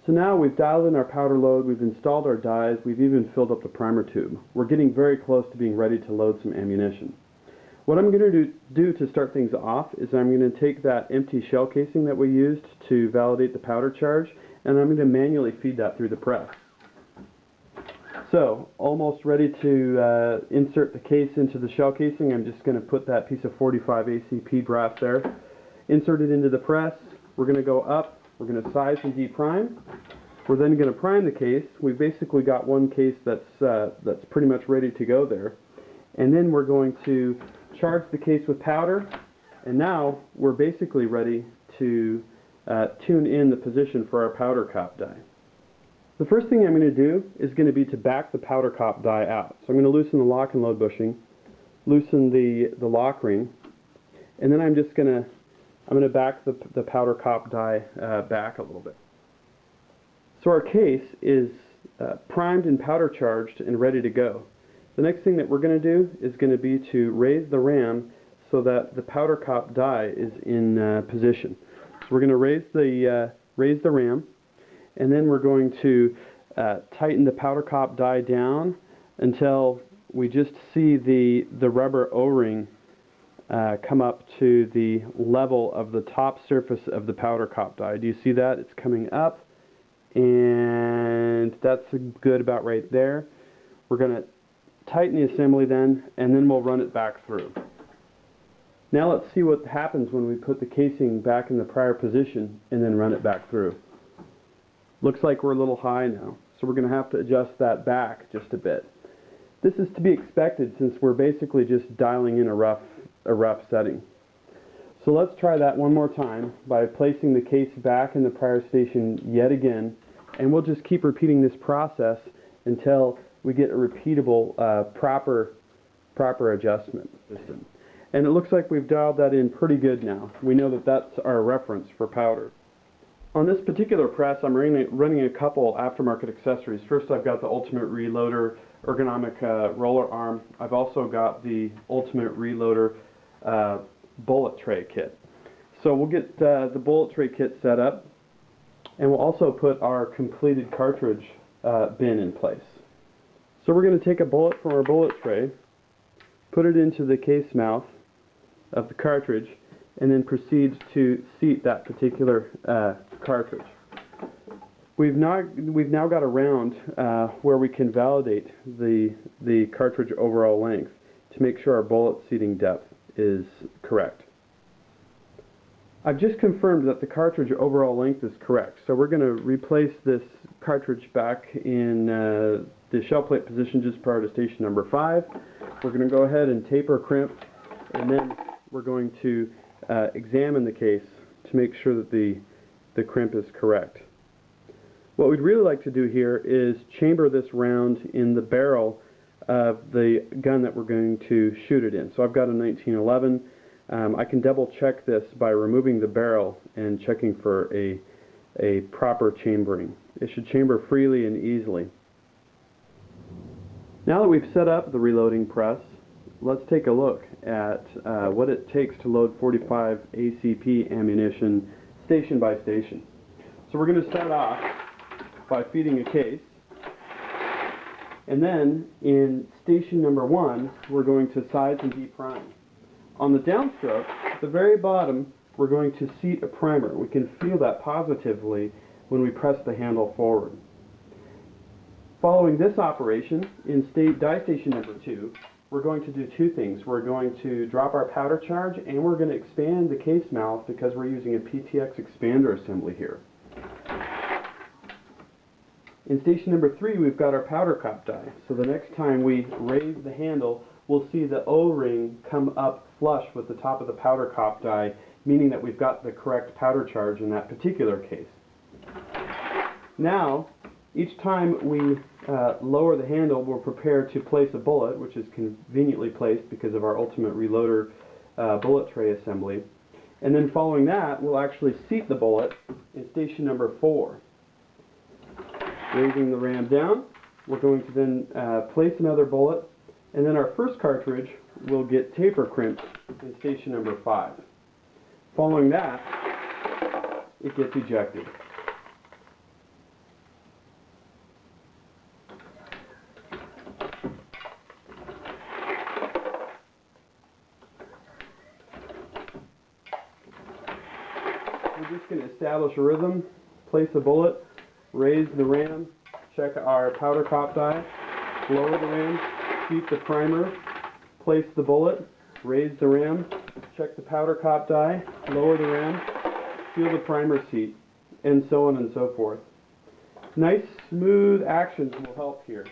So now we've dialed in our powder load, we've installed our dies, we've even filled up the primer tube. We're getting very close to being ready to load some ammunition. What I'm going to do to start things off is I'm going to take that empty shell casing that we used to validate the powder charge, and I'm going to manually feed that through the press. So, almost ready to insert the case into the shell casing. I'm just going to put that piece of 45 ACP brass there, insert it into the press. We're going to go up, we're going to size and deprime. We're then going to prime the case. We've basically got one case that's pretty much ready to go there. And then we're going to charge the case with powder, and now we're basically ready to tune in the position for our powder cop die. The first thing I'm going to do is going to be to back the powder cop die out. So I'm going to loosen the lock and load bushing, loosen the lock ring, and then I'm going to back the powder cop die back a little bit. So our case is primed and powder charged and ready to go. The next thing that we're going to do is going to be to raise the ram so that the powder cop die is in position. So we're going to raise the ram, and then we're going to tighten the powder cop die down until we just see the rubber O-ring come up to the level of the top surface of the powder cop die. Do you see that? It's coming up, and that's good about right there. We're going to tighten the assembly then, and then we'll run it back through. Now let's see what happens when we put the casing back in the prior position and then run it back through. Looks like we're a little high now, so we're going to have to adjust that back just a bit. This is to be expected since we're basically just dialing in a rough setting. So let's try that one more time by placing the case back in the prior station yet again, and we'll just keep repeating this process until we get a repeatable proper adjustment system. And it looks like we've dialed that in pretty good now. We know that that's our reference for powder. On this particular press, I'm running a couple aftermarket accessories. First, I've got the Ultimate Reloader ergonomic roller arm. I've also got the Ultimate Reloader bullet tray kit. So we'll get the bullet tray kit set up, and we'll also put our completed cartridge bin in place. So we're going to take a bullet from our bullet tray, put it into the case mouth of the cartridge, and then proceed to seat that particular cartridge. We've now got a round where we can validate the cartridge overall length to make sure our bullet seating depth is correct. I've just confirmed that the cartridge overall length is correct, so we're going to replace this cartridge back in the shell plate position just prior to station number 5. We're going to go ahead and taper crimp, and then we're going to examine the case to make sure that the crimp is correct. What we'd really like to do here is chamber this round in the barrel of the gun that we're going to shoot it in. So I've got a 1911. I can double check this by removing the barrel and checking for a proper chambering. It should chamber freely and easily. Now that we've set up the reloading press, let's take a look at what it takes to load 45 ACP ammunition station by station. So we're going to start off by feeding a case, and then in station number 1 we're going to size and deprime. On the downstroke, at the very bottom, we're going to seat a primer. We can feel that positively when we press the handle forward. Following this operation, in die station number 2, we're going to do two things. We're going to drop our powder charge, and we're going to expand the case mouth because we're using a PTX expander assembly here. In station number 3, we've got our powder cop die. So the next time we raise the handle, we'll see the O-ring come up flush with the top of the powder cop die, meaning that we've got the correct powder charge in that particular case. Now, each time we lower the handle, we're prepared to place a bullet, which is conveniently placed because of our Ultimate Reloader bullet tray assembly. And then following that, we'll actually seat the bullet in station number 4. Raising the ram down, we're going to then place another bullet, and then our first cartridge will get taper crimped in station number 5. Following that, it gets ejected. we're just going to establish a rhythm, place a bullet, raise the ram, check our powder cop die, lower the ram, seat the primer, place the bullet, raise the ram, check the powder cop die, lower the ram, feel the primer seat, and so on and so forth. Nice smooth actions will help here.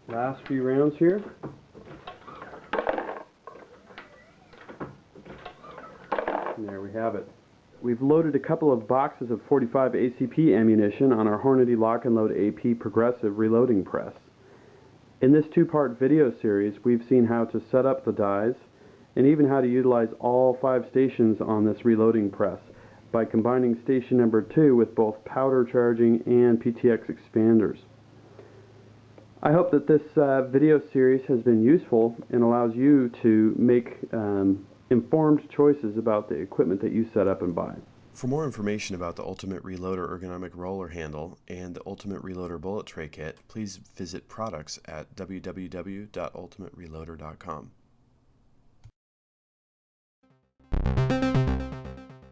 Last few rounds here. And there we have it. We've loaded a couple of boxes of 45 ACP ammunition on our Hornady Lock and Load AP progressive reloading press. In this two-part video series, we've seen how to set up the dies and even how to utilize all 5 stations on this reloading press by combining station number 2 with both powder charging and PTX expanders. I hope that this video series has been useful and allows you to make informed choices about the equipment that you set up and buy. For more information about the Ultimate Reloader ergonomic roller handle and the Ultimate Reloader bullet tray kit, please visit products at www.ultimatereloader.com.